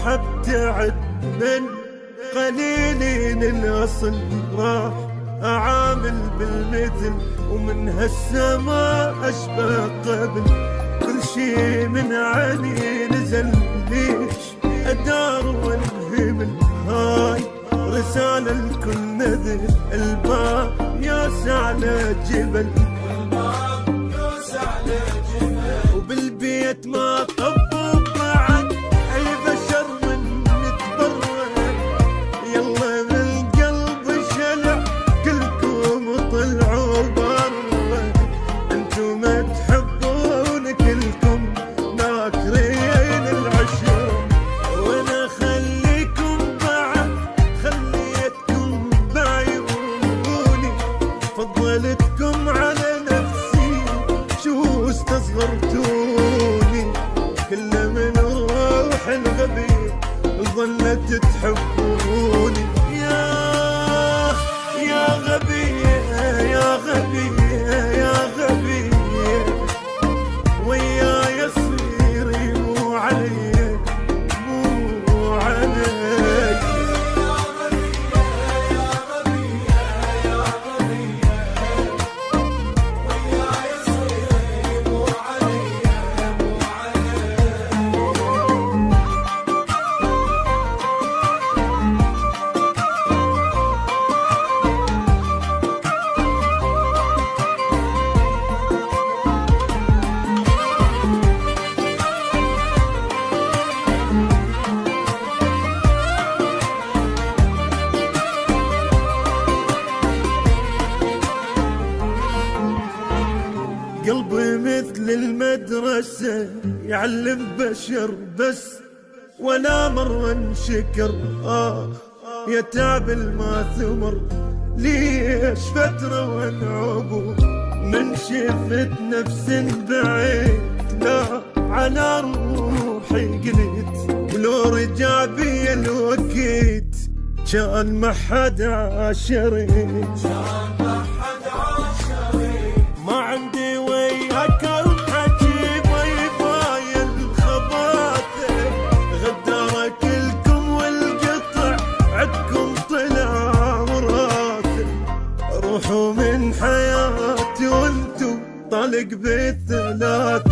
روح ابتعد من قليلين الاصل، راح اعامل بالمثل ومن هالسما اشبه قبل. كل شي من عيني نزل، ليش ادار وانهمل؟ هاي رسالة لكل نذل، الباب ياسع على جبل، وبالبيت ما طبوا بعد اي بشر من نتبرد. يلا بالقلب شلع كلكم طلعوا برا، انتم ما تحبون كلكم ناكرين العشرة، وانا خليكم بعد خليتكم بعيوني، فضلتكم على نفسي شو استصغرتوني. كل من روح الغبي ظلت تحبوني. يا غبي يا غبي يا غبي، وياي صيري مو علي مو علي. قلبي مثل المدرسة يعلم بشر بس ولا مرة انشكر. يا تعب ما ثمر، ليش فترة وانعبو من شفت نفس بعيد، لا على روحي قلت ولو رجع بي الوقت كان ما حد عاشري. ما عندي وياك الحكي ويباي الخباثة، غدارة كلكم والقطع عدكم طلع وراثة. روحوا من حياتي وانتو طلق بالثلاثة.